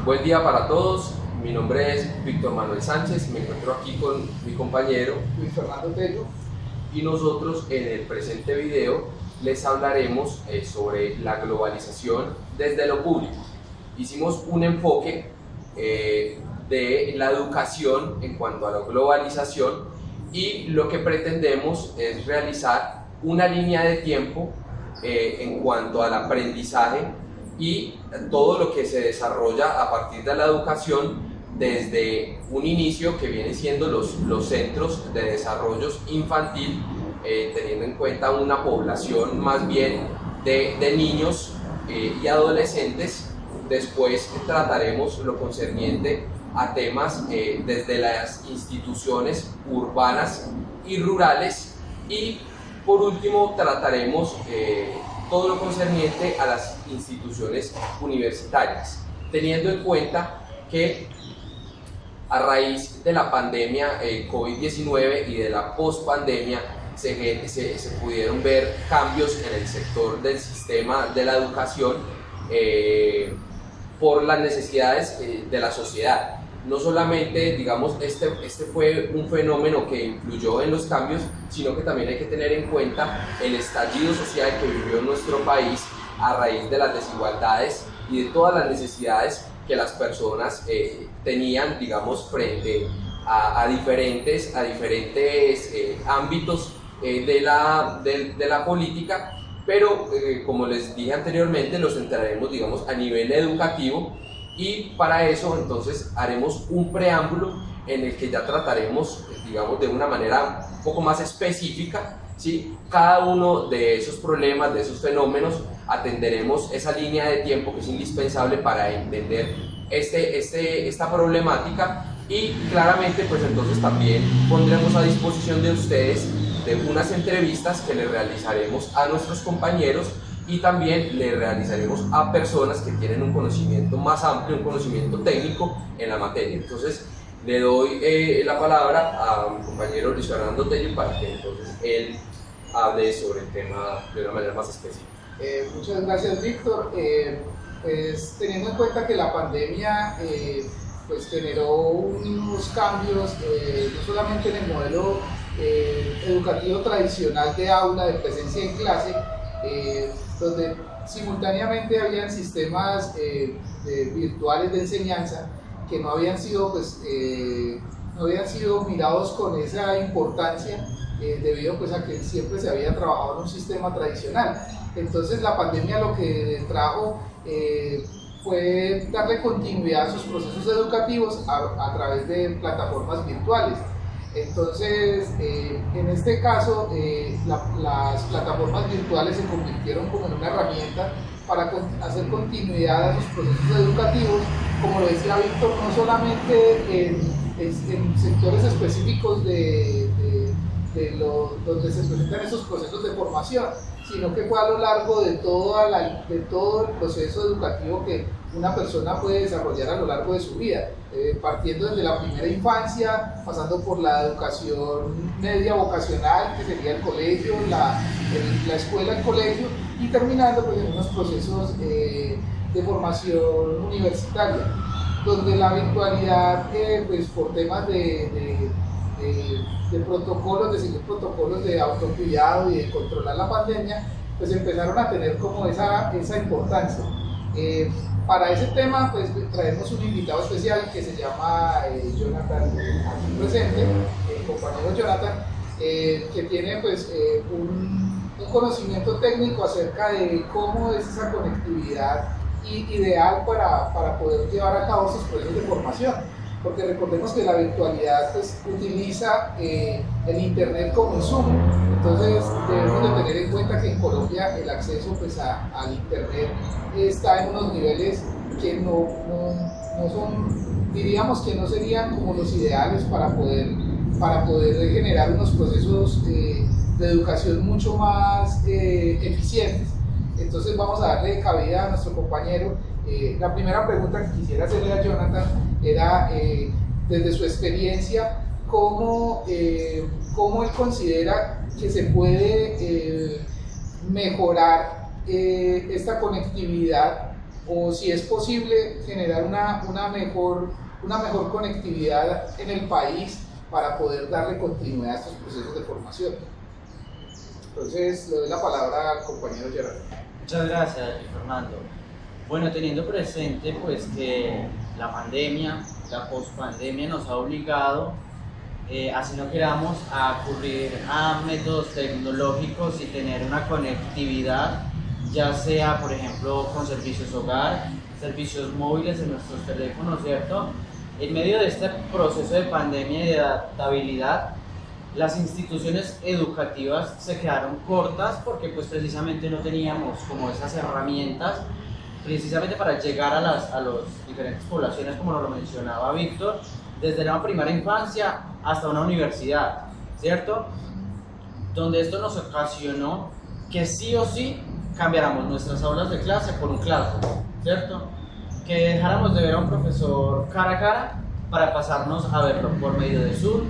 Buen día para todos, mi nombre es Víctor Manuel Sánchez, me encuentro aquí con mi compañero Luis Fernando Tello y nosotros en el presente video les hablaremos sobre la globalización desde lo público. Hicimos un enfoque de la educación en cuanto a la globalización y lo que pretendemos es realizar una línea de tiempo en cuanto al aprendizaje y todo lo que se desarrolla a partir de la educación desde un inicio que vienen siendo los centros de desarrollo infantil, teniendo en cuenta una población más bien de niños y adolescentes. Después trataremos lo concerniente a temas desde las instituciones urbanas y rurales y por último trataremos todo lo concerniente a las instituciones universitarias, teniendo en cuenta que a raíz de la pandemia COVID-19 y de la pospandemia se pudieron ver cambios en el sector del sistema de la educación por las necesidades de la sociedad. No solamente, digamos, este fue un fenómeno que influyó en los cambios, sino que también hay que tener en cuenta el estallido social que vivió nuestro país a raíz de las desigualdades y de todas las necesidades que las personas tenían, digamos, frente a diferentes ámbitos de la política, pero como les dije anteriormente, los centraremos, digamos, a nivel educativo. Y para eso entonces haremos un preámbulo en el que ya trataremos, digamos, de una manera un poco más específica, ¿sí? Cada uno de esos problemas, de esos fenómenos, atenderemos esa línea de tiempo que es indispensable para entender esta problemática y claramente pues entonces también pondremos a disposición de ustedes de unas entrevistas que les realizaremos a nuestros compañeros y también le realizaremos a personas que tienen un conocimiento más amplio, un conocimiento técnico en la materia. Entonces le doy la palabra a mi compañero Luis Fernando Tello para que entonces él hable sobre el tema de una manera más específica. Muchas gracias, Víctor. Pues teniendo en cuenta que la pandemia pues generó unos cambios no solamente en el modelo educativo tradicional de aula, de presencia en clase, donde simultáneamente habían sistemas virtuales de enseñanza que no habían sido mirados con esa importancia debido pues a que siempre se había trabajado en un sistema tradicional. Entonces la pandemia lo que trajo fue darle continuidad a sus procesos educativos a través de plataformas virtuales. Entonces, en este caso, las plataformas virtuales se convirtieron como en una herramienta para hacer continuidad a sus procesos educativos, como lo decía Víctor, no solamente en sectores específicos donde se presentan esos procesos de formación, sino que fue a lo largo de todo el proceso educativo que una persona puede desarrollar a lo largo de su vida, partiendo desde la primera infancia, pasando por la educación media vocacional, que sería el colegio, la escuela, el colegio, y terminando pues, en unos procesos de formación universitaria, donde la virtualidad, pues, por temas de protocolos, de seguir protocolos de autocuidado y de controlar la pandemia, pues empezaron a tener como esa importancia. Para ese tema pues traemos un invitado especial que se llama Jonathan, aquí presente, el compañero Jonathan, que tiene pues un conocimiento técnico acerca de cómo es esa conectividad ideal para poder llevar a cabo esos procesos de formación. Porque recordemos que la virtualidad pues, utiliza el internet como insumo, entonces debemos de tener en cuenta que en Colombia el acceso pues, al internet está en unos niveles que no son, diríamos que no serían como los ideales para poder generar unos procesos de educación mucho más eficientes. Entonces vamos a darle cabida a nuestro compañero. La primera pregunta que quisiera hacerle a Jonathan era, desde su experiencia, ¿cómo él considera que se puede mejorar esta conectividad o si es posible generar una mejor conectividad en el país para poder darle continuidad a estos procesos de formación. Entonces, le doy la palabra al compañero Gerardo. Muchas gracias, Fernando. Bueno, teniendo presente pues que la pandemia, la pospandemia nos ha obligado, así no queramos, a acudir a métodos tecnológicos y tener una conectividad, ya sea, por ejemplo, con servicios hogar, servicios móviles en nuestros teléfonos, ¿cierto? En medio de este proceso de pandemia y de adaptabilidad, las instituciones educativas se quedaron cortas porque pues precisamente no teníamos como esas herramientas precisamente para llegar a las diferentes poblaciones, como nos lo mencionaba Víctor, desde la primaria infancia hasta una universidad, ¿cierto? Donde esto nos ocasionó que sí o sí cambiáramos nuestras aulas de clase por un classroom, ¿cierto? Que dejáramos de ver a un profesor cara a cara para pasarnos a verlo por medio de Zoom,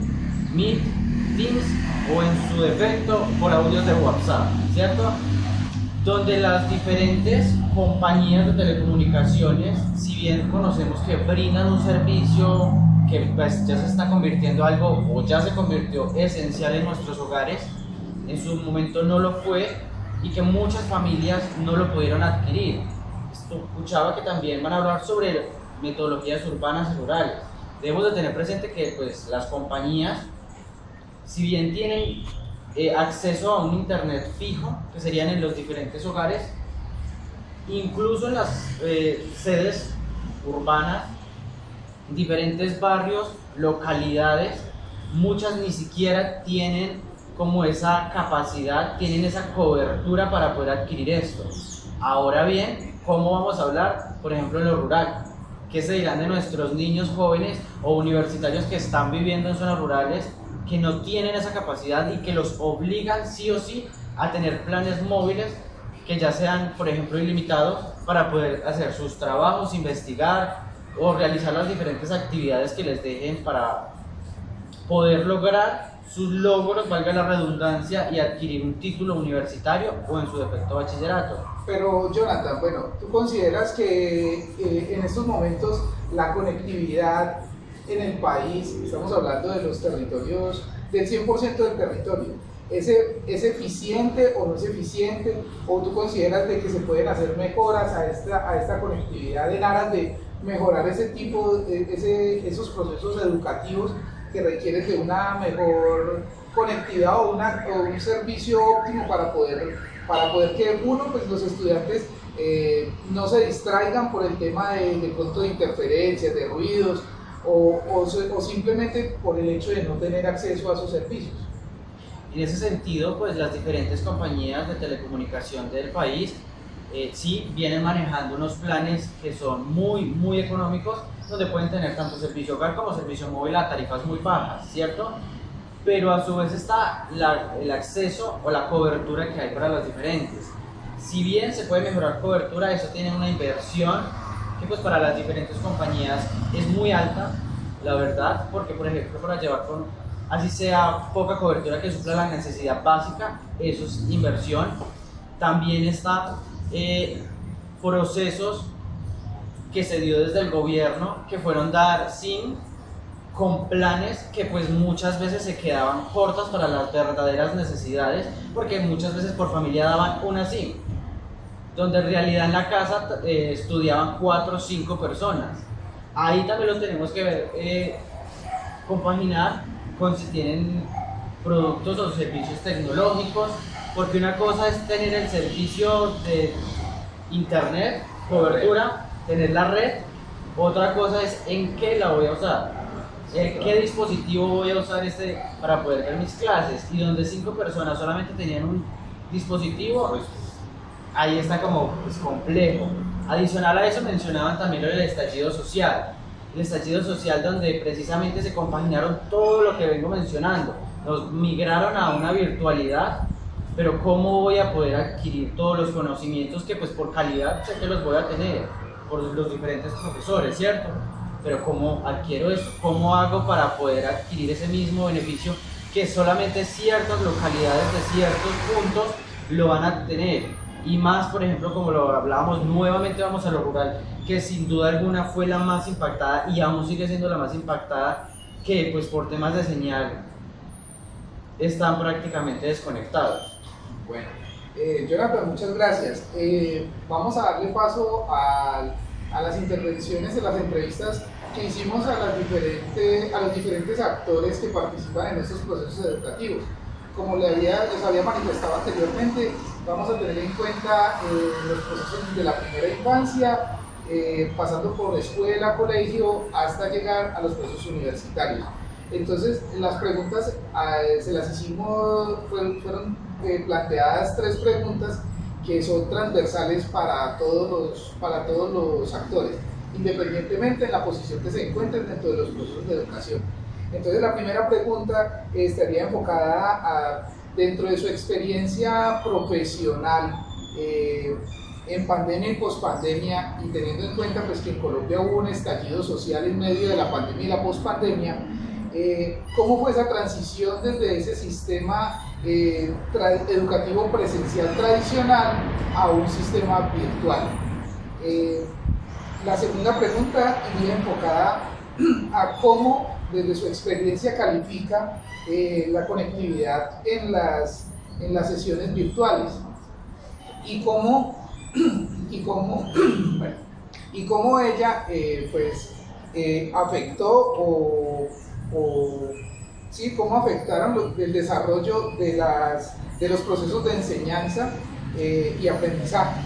Meet, Teams o en su defecto por audios de WhatsApp, ¿cierto? Donde las diferentes compañías de telecomunicaciones, si bien conocemos que brindan un servicio que pues ya se está convirtiendo en algo o ya se convirtió esencial en nuestros hogares, en su momento no lo fue y que muchas familias no lo pudieron adquirir. Escuchaba que también van a hablar sobre metodologías urbanas y rurales. Debemos de tener presente que pues, las compañías, si bien tienen acceso a un internet fijo, que serían en los diferentes hogares, incluso en las sedes urbanas, diferentes barrios, localidades, muchas ni siquiera tienen como esa capacidad, tienen esa cobertura para poder adquirir esto. Ahora bien, ¿cómo vamos a hablar, por ejemplo, en lo rural? ¿Qué se dirán de nuestros niños jóvenes o universitarios que están viviendo en zonas rurales que no tienen esa capacidad y que los obligan sí o sí a tener planes móviles que ya sean, por ejemplo, ilimitados para poder hacer sus trabajos, investigar o realizar las diferentes actividades que les dejen para poder lograr sus logros, valga la redundancia, y adquirir un título universitario o en su defecto bachillerato? Pero Jonathan, bueno, ¿tú consideras que en estos momentos la conectividad en el país, estamos hablando de los territorios, del 100% del territorio, ¿es eficiente o no es eficiente? ¿O tú consideras de que se pueden hacer mejoras a esta conectividad en aras de mejorar ese tipo, esos procesos educativos que requieren de una mejor conectividad o un servicio óptimo para poder que pues los estudiantes no se distraigan por el tema de pronto de interferencias, de ruidos o simplemente por el hecho de no tener acceso a esos servicios? En ese sentido, pues las diferentes compañías de telecomunicación del país sí vienen manejando unos planes que son muy económicos, donde pueden tener tanto servicio hogar como servicio móvil a tarifas muy bajas, ¿cierto? Pero a su vez está el acceso o la cobertura que hay para los diferentes. Si bien se puede mejorar cobertura, eso tiene una inversión que pues para las diferentes compañías es muy alta, la verdad, porque por ejemplo para llevar con así sea poca cobertura que supla la necesidad básica, eso es inversión. También está procesos que se dio desde el gobierno que fueron dar SIM con planes que pues muchas veces se quedaban cortas para las verdaderas necesidades, porque muchas veces por familia daban una SIM, donde en realidad en la casa estudiaban 4 o 5 personas. Ahí también lo tenemos que ver, compaginar con si tienen productos o servicios tecnológicos, porque una cosa es tener el servicio de internet, cobertura, tener la red, otra cosa es en qué la voy a usar, qué dispositivo voy a usar para poder ver mis clases, y donde 5 personas solamente tenían un dispositivo, ahí está como pues, complejo. Adicional a eso mencionaban también lo del estallido social. El estallido social donde precisamente se compaginaron todo lo que vengo mencionando. Nos migraron a una virtualidad, pero ¿cómo voy a poder adquirir todos los conocimientos que pues por calidad sé que los voy a tener por los diferentes profesores, ¿cierto? Pero ¿cómo adquiero eso? ¿Cómo hago para poder adquirir ese mismo beneficio que solamente ciertas localidades de ciertos puntos lo van a tener? Y más, por ejemplo, como lo hablábamos, nuevamente vamos a lo rural, que sin duda alguna fue la más impactada y aún sigue siendo la más impactada, que pues por temas de señal están prácticamente desconectados. Bueno, Jonathan, muchas gracias. Vamos a darle paso a las intervenciones, de las entrevistas que hicimos a los diferentes actores que participan en estos procesos educativos. Como les había manifestado anteriormente, vamos a tener en cuenta los procesos de la primera infancia, pasando por escuela, colegio, hasta llegar a los procesos universitarios. Entonces, las preguntas se las hicimos, fueron planteadas 3 preguntas que son transversales para todos los actores, independientemente de la posición que se encuentren dentro de los procesos de educación. Entonces, la primera pregunta estaría enfocada dentro de su experiencia profesional en pandemia y pospandemia, y teniendo en cuenta pues, que en Colombia hubo un estallido social en medio de la pandemia y la pospandemia. ¿Cómo fue esa transición desde ese sistema educativo presencial tradicional a un sistema virtual? La segunda pregunta iría enfocada a cómo desde su experiencia califica la conectividad en las sesiones virtuales y cómo ella afectó cómo afectaron el desarrollo de los procesos de enseñanza y aprendizaje.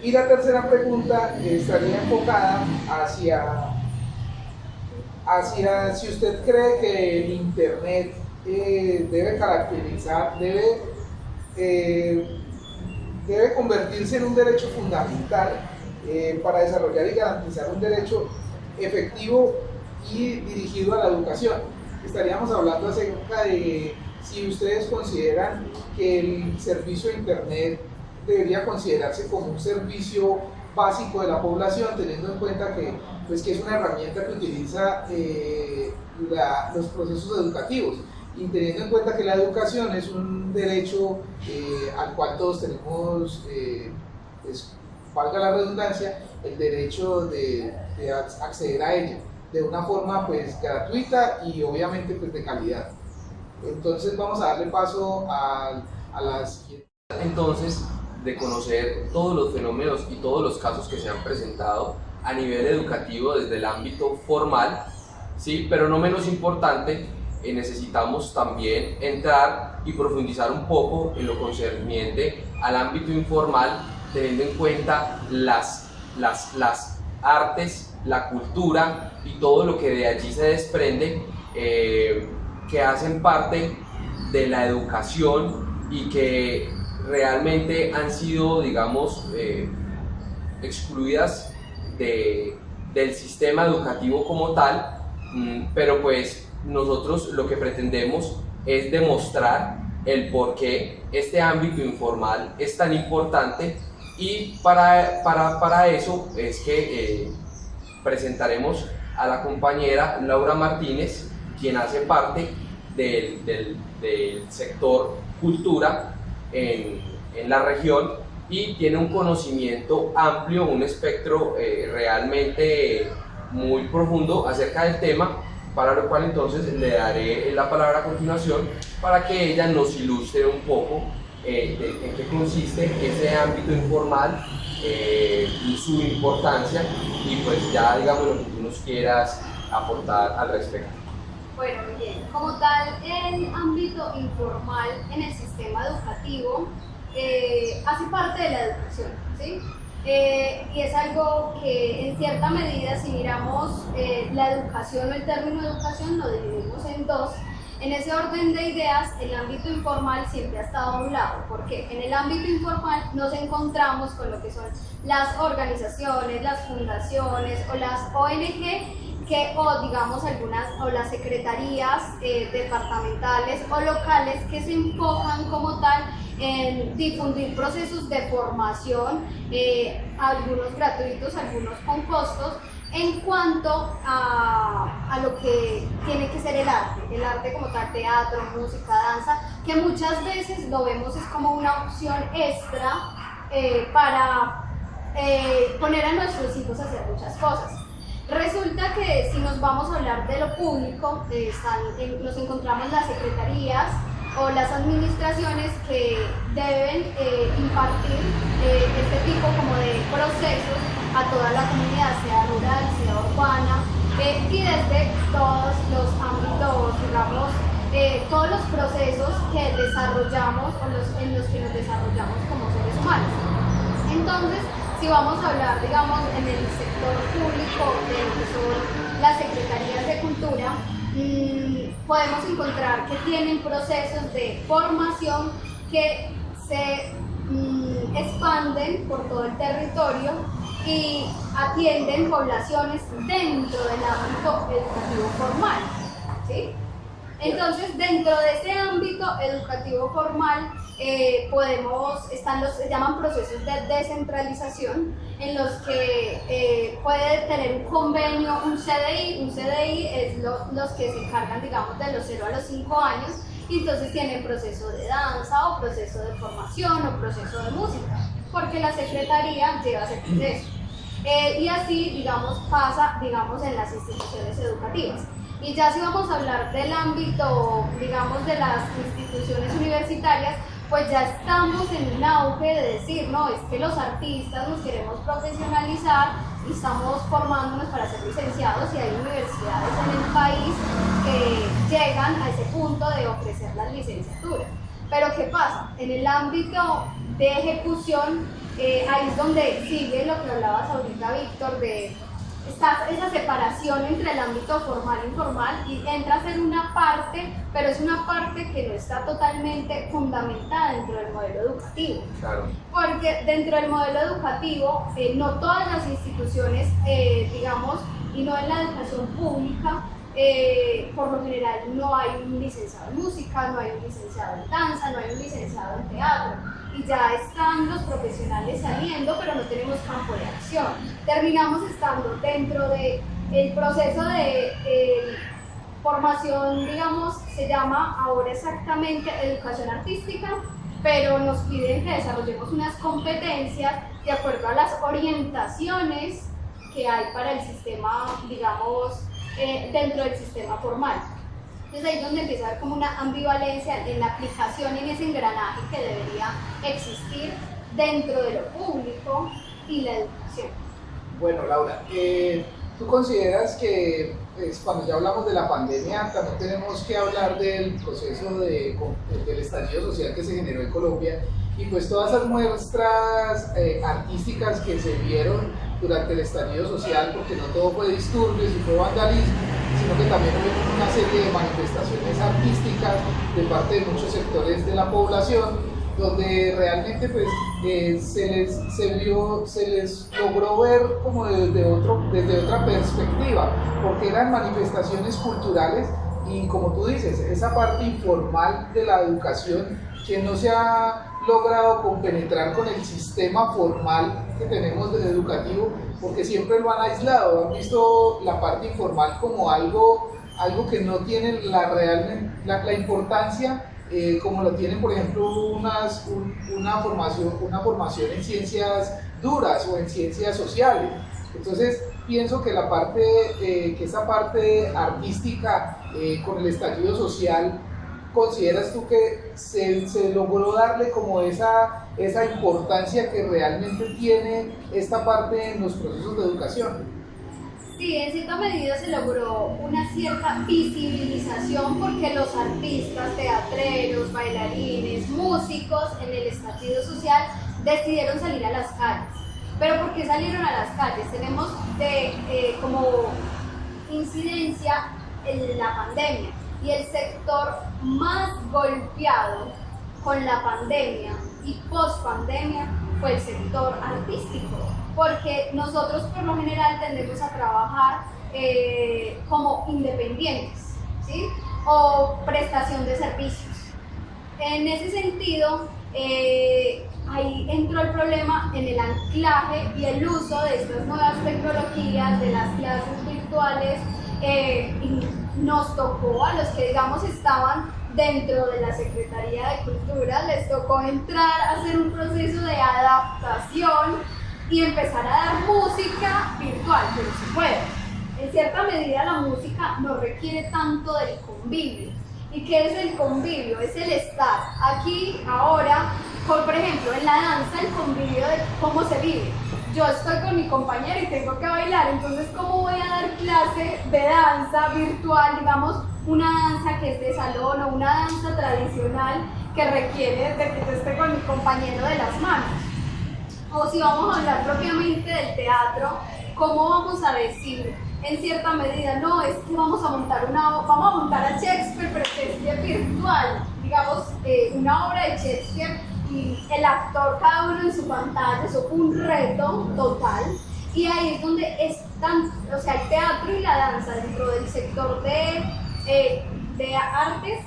Y la tercera pregunta estaría enfocada hacia si usted cree que el Internet debe convertirse en un derecho fundamental para desarrollar y garantizar un derecho efectivo y dirigido a la educación. Estaríamos hablando acerca de si ustedes consideran que el servicio de Internet debería considerarse como un servicio básico de la población, teniendo en cuenta que es una herramienta que utiliza los procesos educativos, y teniendo en cuenta que la educación es un derecho al cual todos tenemos, valga la redundancia, el derecho de acceder a ella de una forma gratuita y obviamente de calidad. Entonces vamos a darle paso a la siguiente. Entonces, de conocer todos los fenómenos y todos los casos que se han presentado a nivel educativo desde el ámbito formal, ¿sí? Pero no menos importante, necesitamos también entrar y profundizar un poco en lo concerniente al ámbito informal, teniendo en cuenta las artes, la cultura y todo lo que de allí se desprende, que hacen parte de la educación y que realmente han sido, digamos, excluidas del sistema educativo como tal, pero pues nosotros lo que pretendemos es demostrar el por qué este ámbito informal es tan importante, y para eso es que presentaremos a la compañera Laura Martínez, quien hace parte del sector cultura en la región y tiene un conocimiento amplio, un espectro realmente muy profundo acerca del tema, para lo cual entonces le daré la palabra a continuación para que ella nos ilustre un poco en qué consiste ese ámbito informal y su importancia, y pues ya digamos lo que tú nos quieras aportar al respecto. Bueno, bien, como tal, el ámbito informal en el sistema educativo hace parte de la educación, ¿sí? Y es algo que en cierta medida, si miramos la educación o el término educación, lo dividimos en dos. En ese orden de ideas, el ámbito informal siempre ha estado a un lado, porque en el ámbito informal nos encontramos con lo que son las organizaciones, las fundaciones o las ONG, o digamos o las secretarías departamentales o locales que se enfocan como tal en difundir procesos de formación, algunos gratuitos, algunos con costos, en cuanto a lo que tiene que ser el arte como tal, teatro, música, danza, que muchas veces lo vemos es como una opción extra para poner a nuestros hijos a hacer muchas cosas. Resulta que si nos vamos a hablar de lo público, nos encontramos las secretarías o las administraciones que deben impartir este tipo como de procesos a toda la comunidad, sea rural, sea urbana, y desde todos los ámbitos, digamos, todos los procesos que desarrollamos o en los que nos desarrollamos como seres humanos. Entonces, si vamos a hablar, digamos, en el sector público de lo que son las secretarías de cultura, podemos encontrar que tienen procesos de formación que se expanden por todo el territorio y atienden poblaciones dentro del ámbito educativo formal, ¿sí? Entonces, dentro de ese ámbito educativo formal, se llaman procesos de descentralización, en los que puede tener un convenio, un CDI. Un CDI es los que se encargan, digamos, de los 0 a los 5 años, y entonces tienen proceso de danza, o proceso de formación, o proceso de música, porque la secretaría lleva ese proceso. Y así, digamos, pasa, digamos, en las instituciones educativas. Y ya si vamos a hablar del ámbito, digamos, de las instituciones universitarias, pues ya estamos en un auge de decir, no, es que los artistas nos queremos profesionalizar y estamos formándonos para ser licenciados, y hay universidades en el país que llegan a ese punto de ofrecer las licenciaturas. Pero ¿qué pasa? En el ámbito de ejecución, ahí es donde sigue lo que hablabas ahorita, Víctor, de esa separación entre el ámbito formal e informal, y entra a ser una parte, pero es una parte que no está totalmente fundamentada dentro del modelo educativo. Claro. Porque dentro del modelo educativo, no todas las instituciones, digamos, y no en la educación pública, por lo general no hay un licenciado en música, no hay un licenciado en danza, no hay un licenciado en teatro, y ya están los profesionales saliendo, pero no tenemos campo de acción. Terminamos estando dentro del proceso de formación, digamos, se llama ahora exactamente educación artística, pero nos piden que desarrollemos unas competencias de acuerdo a las orientaciones que hay para el sistema, digamos, dentro del sistema formal. Entonces ahí es donde empieza a haber como una ambivalencia en la aplicación, en ese engranaje que debería existir dentro de lo público y la educación. Bueno, Laura, ¿tú consideras que cuando ya hablamos de la pandemia también tenemos que hablar del proceso del estallido social que se generó en Colombia, y pues todas esas muestras artísticas que se vieron durante el estallido social, porque no todo fue disturbios y fue vandalismo, sino que también hubo una serie de manifestaciones artísticas de parte de muchos sectores de la población, donde realmente pues, se les logró ver como desde otra perspectiva, porque eran manifestaciones culturales, y como tú dices, esa parte informal de la educación que no se ha logrado compenetrar con el sistema formal que tenemos de educativo, porque siempre lo han aislado, han visto la parte informal como algo que no tiene la importancia como lo tienen, por ejemplo, una formación en ciencias duras o en ciencias sociales. Entonces pienso que esa parte artística con el estallido social, ¿consideras tú que se logró darle como esa importancia que realmente tiene esta parte en los procesos de educación? Sí, en cierta medida se logró una cierta visibilización, porque los artistas, teatreros, bailarines, músicos en el estallido social decidieron salir a las calles. ¿Pero por qué salieron a las calles? Tenemos como incidencia la pandemia, y el sector más golpeado con la pandemia y post-pandemia fue el sector artístico, porque nosotros por lo general tendemos a trabajar como independientes, ¿sí? O prestación de servicios. En ese sentido, ahí entró el problema en el anclaje y el uso de estas nuevas tecnologías, de las clases virtuales, y nos tocó a los que, digamos, estaban dentro de la Secretaría de Cultura les tocó entrar a hacer un proceso de adaptación y empezar a dar música virtual, pero se puede. En cierta medida la música no requiere tanto del convivio. ¿Y qué es el convivio? Es el estar aquí, ahora, por ejemplo, en la danza, el convivio de cómo se vive. Yo estoy con mi compañero y tengo que bailar, entonces ¿cómo voy a dar clase de danza virtual, digamos, una danza que es de salón o una danza tradicional que requiere de que yo esté con mi compañero de las manos? O si vamos a hablar propiamente del teatro, ¿cómo vamos a decir en cierta medida? No, es que vamos a montar a Shakespeare, pero Shakespeare virtual, digamos, una obra de Shakespeare y el actor cada uno en su pantalla, eso fue un reto total. Y ahí es donde o sea, el teatro y la danza dentro del sector de artes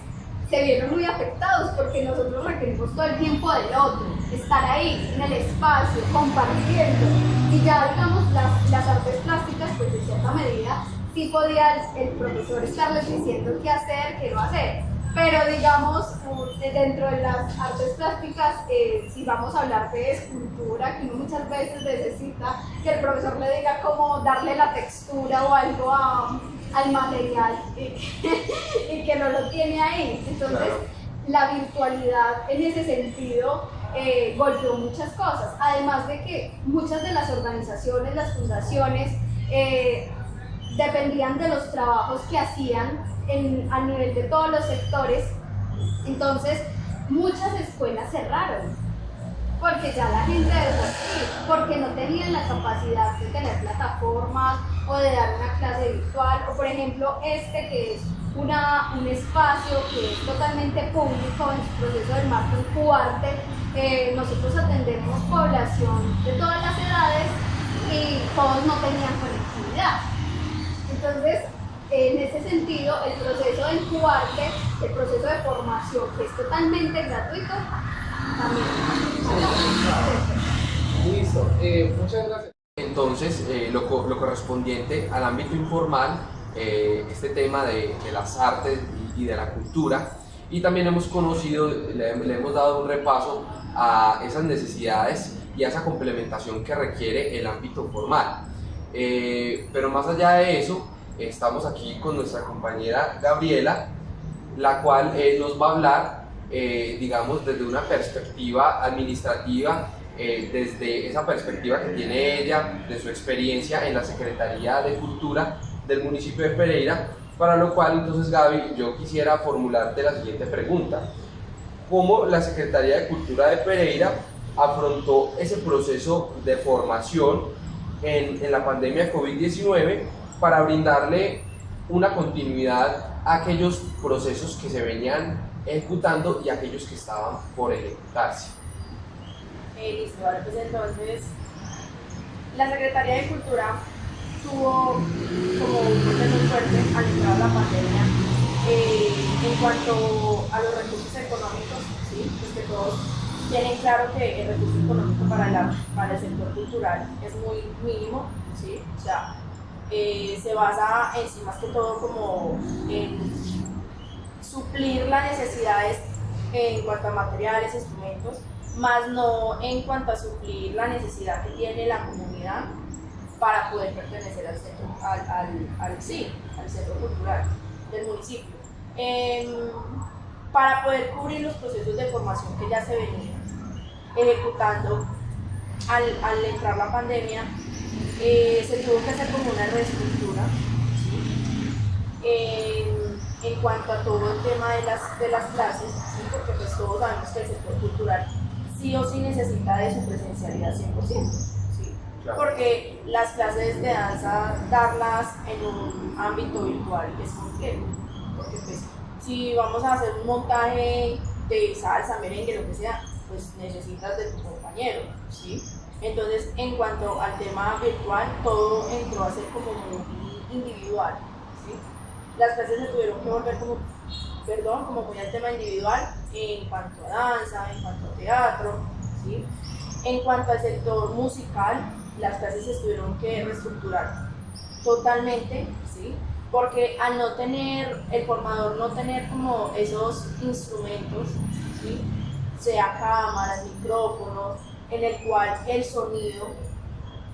se vieron muy afectados porque nosotros requerimos todo el tiempo del otro, estar ahí en el espacio, compartiendo. Y ya digamos las artes plásticas, pues en cierta medida sí podía el profesor estarles diciendo qué hacer, qué no hacer. Pero digamos, dentro de las artes plásticas, si vamos a hablar de escultura, que uno muchas veces necesita que el profesor le diga cómo darle la textura o algo al material y que no lo tiene ahí. Entonces, claro, la virtualidad en ese sentido golpeó muchas cosas. Además de que muchas de las organizaciones, las fundaciones, dependían de los trabajos que hacían a nivel de todos los sectores. Entonces, muchas escuelas cerraron porque ya la gente dejó de ir, porque no tenían la capacidad de tener plataformas o de dar una clase virtual, o por ejemplo que es un espacio que es totalmente público en su proceso del marco en Cuarte. Nosotros atendemos población de todas las edades y todos no tenían conectividad. Entonces, en ese sentido, el proceso de Cuarte, el proceso de formación, que es totalmente gratuito, también. Listo, muchas gracias. Entonces, lo correspondiente al ámbito informal, este tema de las artes y de la cultura, y también hemos conocido, le hemos dado un repaso a esas necesidades y a esa complementación que requiere el ámbito formal. Pero más allá de eso, estamos aquí con nuestra compañera Gabriela, la cual nos va a hablar, digamos, desde una perspectiva administrativa, desde esa perspectiva que tiene ella, de su experiencia en la Secretaría de Cultura del municipio de Pereira, para lo cual entonces, Gaby, yo quisiera formularte la siguiente pregunta. ¿Cómo la Secretaría de Cultura de Pereira afrontó ese proceso de formación en la pandemia COVID-19 para brindarle una continuidad a aquellos procesos que se venían ejecutando y a aquellos que estaban por ejecutarse? Listo, vale, pues entonces la Secretaría de Cultura tuvo como un golpe muy fuerte al entrar a la pandemia en cuanto a los recursos económicos, ¿sí? Pues que todos tienen claro que el recurso económico para el sector cultural es muy mínimo, ¿sí? O sea, se basa en sí más que todo como en suplir las necesidades en cuanto a materiales, instrumentos, más no en cuanto a suplir la necesidad que tiene la comunidad para poder pertenecer al centro cultural del municipio. Para poder cubrir los procesos de formación que ya se venían ejecutando al entrar la pandemia, se tuvo que hacer como una reestructura, ¿sí? En cuanto a todo el tema de las clases, ¿sí? Porque pues todos sabemos que el sector cultural sí o sí necesita de su presencialidad 100%, ¿sí? Claro. Porque las clases de danza, darlas en un ámbito virtual es complejo, porque pues si vamos a hacer un montaje de salsa, merengue, lo que sea, pues necesitas de tu compañero, ¿sí? Entonces, en cuanto al tema virtual, todo entró a ser como muy individual, ¿sí? Las clases se tuvieron que volver como muy al tema individual en cuanto a danza, en cuanto a teatro, ¿sí? En cuanto al sector musical, las clases se tuvieron que reestructurar totalmente, ¿sí? porque al no tener, el formador no tener como esos instrumentos, ¿sí? Sea cámaras, micrófonos, en el cual el sonido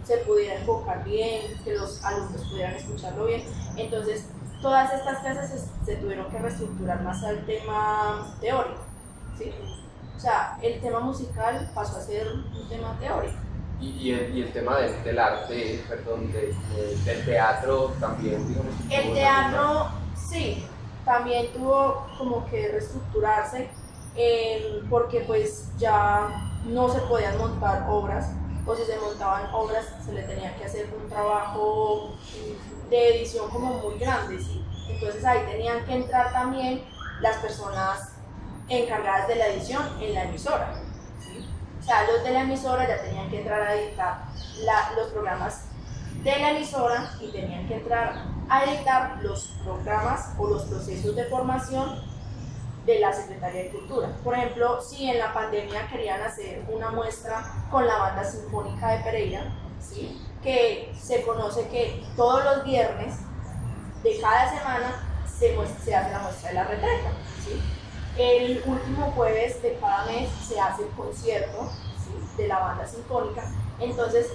se pudiera enfocar bien, que los alumnos pudieran escucharlo bien. Entonces, todas estas clases se tuvieron que reestructurar más al tema teórico, ¿sí? O sea, el tema musical pasó a ser un tema teórico. Y el tema del arte, perdón, del teatro también, digamos. El teatro, sí, también tuvo como que reestructurarse porque pues ya no se podían montar obras, o si se montaban obras se le tenía que hacer un trabajo de edición como muy grande, ¿sí? Entonces ahí tenían que entrar también las personas encargadas de la edición en la emisora, ¿sí? O sea, los de la emisora ya tenían que entrar a editar los programas de la emisora y tenían que entrar a editar los programas o los procesos de formación de la Secretaría de Cultura. Por ejemplo, si en la pandemia querían hacer una muestra con la Banda Sinfónica de Pereira, ¿sí? Que se conoce que todos los viernes de cada semana se hace la muestra de la retreta, ¿sí? El último jueves de cada mes se hace el concierto, ¿sí? De la Banda Sinfónica. Entonces,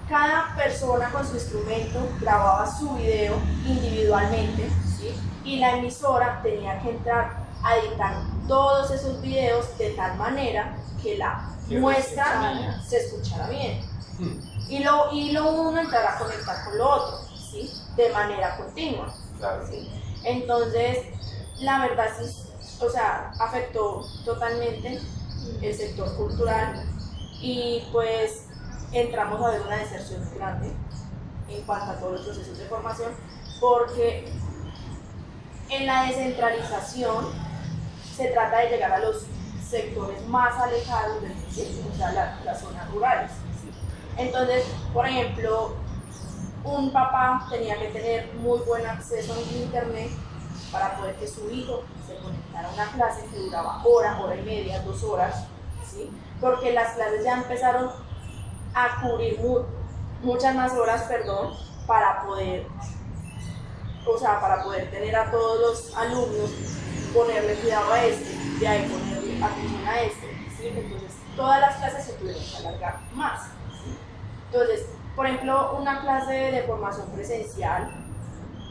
cada persona con su instrumento grababa su video individualmente, ¿sí? Y la emisora tenía que entrar a editar todos esos videos de tal manera que la muestra se escuchara bien. Y lo uno entrara a conectar con lo otro, ¿sí? De manera continua. Claro. ¿Sí? Entonces, la verdad sí, o sea, afectó totalmente el sector cultural y pues entramos a ver una deserción muy grande en cuanto a todos los procesos de formación, porque en la descentralización se trata de llegar a los sectores más alejados del municipio, o sea, las zonas rurales, ¿sí? Entonces, por ejemplo, un papá tenía que tener muy buen acceso a internet para poder que su hijo se conectara a una clase que duraba hora y media, 2 horas, ¿sí? Porque las clases ya empezaron a cubrir muchas más horas, para poder tener a todos los alumnos, ponerle cuidado a este, de ahí ponerle atención a este, ¿sí? Entonces todas las clases se tuvieron que alargar más, ¿sí? Entonces, por ejemplo, una clase de formación presencial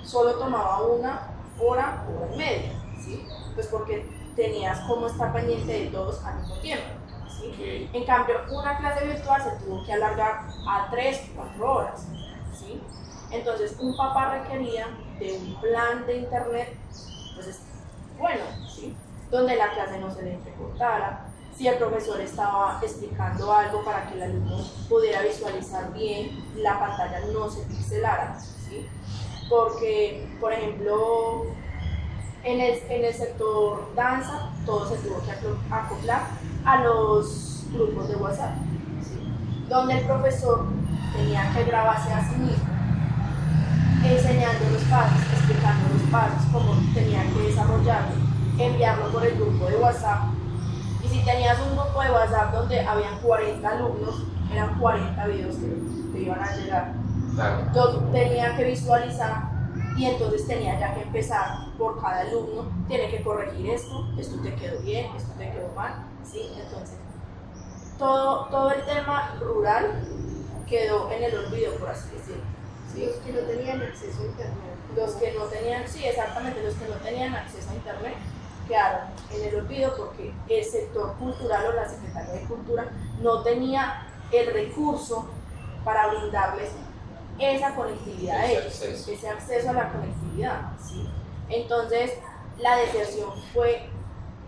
solo tomaba 1 hora, hora y media, ¿sí? Pues porque tenías como estar pendiente de todos al mismo tiempo, ¿sí? Okay. En cambio, una clase virtual se tuvo que alargar a 3, 4 horas, ¿sí? Entonces, un papá requería de un plan de internet, pues bueno, ¿sí? Donde la clase no se le entrecortara, si el profesor estaba explicando algo para que el alumno pudiera visualizar bien, la pantalla no se pixelara, ¿sí? Porque, por ejemplo, en el sector danza, todo se tuvo que acoplar a los grupos de WhatsApp, ¿sí? Donde el profesor tenía que grabarse a sí mismo, enseñando los pasos, explicando los pasos, cómo tenían que desarrollarlo, enviarlo por el grupo de WhatsApp. Y si tenías un grupo de WhatsApp donde habían 40 alumnos, eran 40 videos que iban a llegar. Claro. Yo tenía que visualizar y entonces tenía ya que empezar por cada alumno, tiene que corregir esto te quedó bien, esto te quedó mal, ¿sí? Entonces, todo el tema rural quedó en el olvido, por así decirlo. ¿Sí? Los que no tenían acceso a internet. Los que no tenían, sí, exactamente, los que no tenían acceso a internet quedaron en el olvido porque el sector cultural o la Secretaría de Cultura no tenía el recurso para brindarles esa conectividad a ellos, ese acceso a la conectividad, ¿sí? Entonces, la deserción fue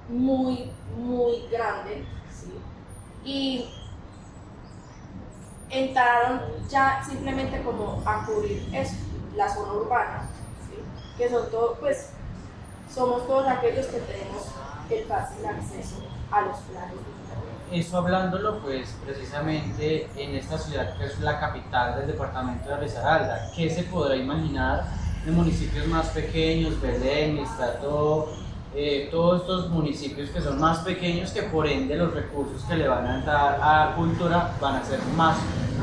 muy, muy grande, ¿sí? Y entraron ya simplemente como a cubrir eso, la zona urbana, ¿sí? Que son todos, pues, somos todos aquellos que tenemos el fácil acceso a los planes de internet. Eso hablándolo, pues, precisamente en esta ciudad que es la capital del departamento de Risaralda, ¿qué se podrá imaginar de municipios más pequeños, Belén, Estado, todos estos municipios que son más pequeños, que por ende los recursos que le van a dar a cultura van a ser más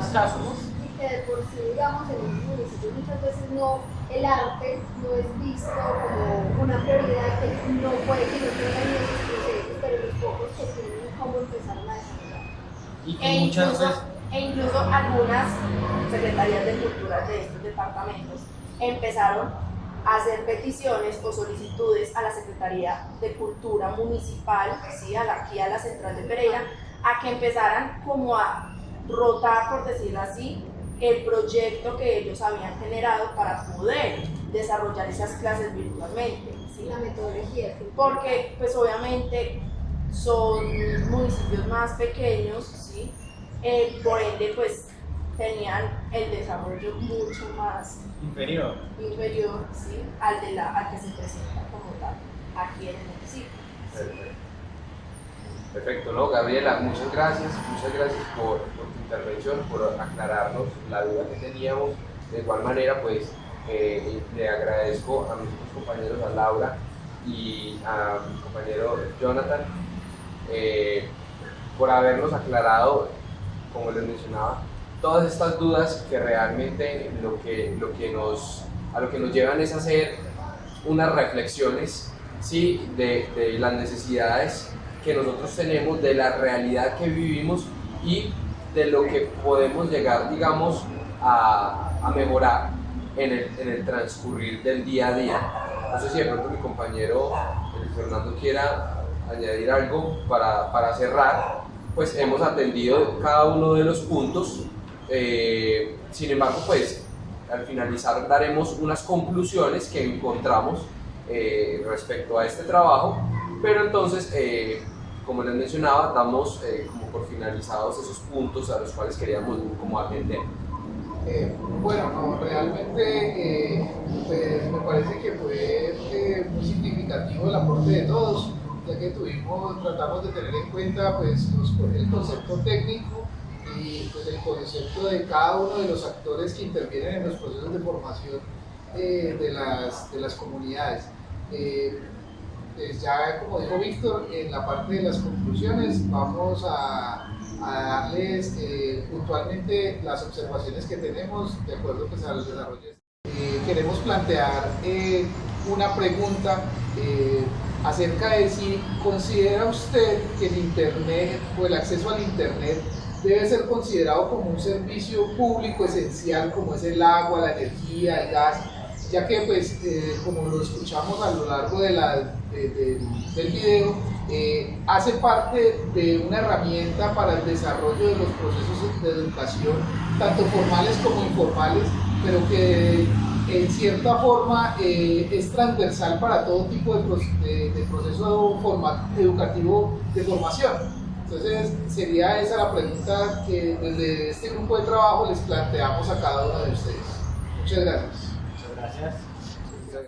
escasos? que de por sí, digamos, en los municipios muchas veces no, el arte no es visto como una prioridad, que no puede que no tengan esos procesos, pero los pocos que tienen cómo empezaron a desarrollar. Y que muchas veces... incluso algunas secretarías de cultura de estos departamentos empezaron a hacer peticiones o solicitudes a la Secretaría de Cultura Municipal, ¿sí? Aquí a la Central de Pereira, a que empezaran como a rotar, por decirlo así, el proyecto que ellos habían generado para poder desarrollar esas clases virtualmente, ¿sí? La metodología. Porque pues obviamente son municipios más pequeños, ¿sí? Por ende pues tenían el desarrollo mucho más inferior, ¿sí? al que se presenta como tal aquí en el municipio. Perfecto. Perfecto, ¿no? Gabriela, muchas gracias por tu intervención, por aclararnos la duda que teníamos. De igual manera, pues le agradezco a mis otros compañeros, a Laura y a mi compañero Jonathan, por habernos aclarado, como les mencionaba, todas estas dudas que realmente a lo que nos llevan es a hacer unas reflexiones, ¿sí? de las necesidades que nosotros tenemos, de la realidad que vivimos y de lo que podemos llegar, digamos, a mejorar en el transcurrir del día a día. No sé si de pronto mi compañero Fernando quiera añadir algo para cerrar. Pues hemos atendido cada uno de los puntos, sin embargo, pues al finalizar daremos unas conclusiones que encontramos respecto a este trabajo, pero entonces, como les mencionaba, damos como por finalizados esos puntos a los cuales queríamos como atender. Bueno, no, realmente pues, me parece que fue muy significativo el aporte de todos, ya que tratamos de tener en cuenta pues, el concepto técnico y pues, el concepto de cada uno de los actores que intervienen en los procesos de formación de las comunidades. Pues ya como dijo Víctor, en la parte de las conclusiones vamos a darles puntualmente las observaciones que tenemos de acuerdo pues, al desarrollo. Queremos plantear una pregunta acerca de si considera usted que el Internet o el acceso al Internet debe ser considerado como un servicio público esencial como es el agua, la energía, el gas, ya que pues como lo escuchamos a lo largo del video, hace parte de una herramienta para el desarrollo de los procesos de educación, tanto formales como informales, pero que en cierta forma es transversal para todo tipo de proceso educativo de formación. Entonces sería esa la pregunta que desde este grupo de trabajo les planteamos a cada uno de ustedes. Muchas gracias. Muchas gracias.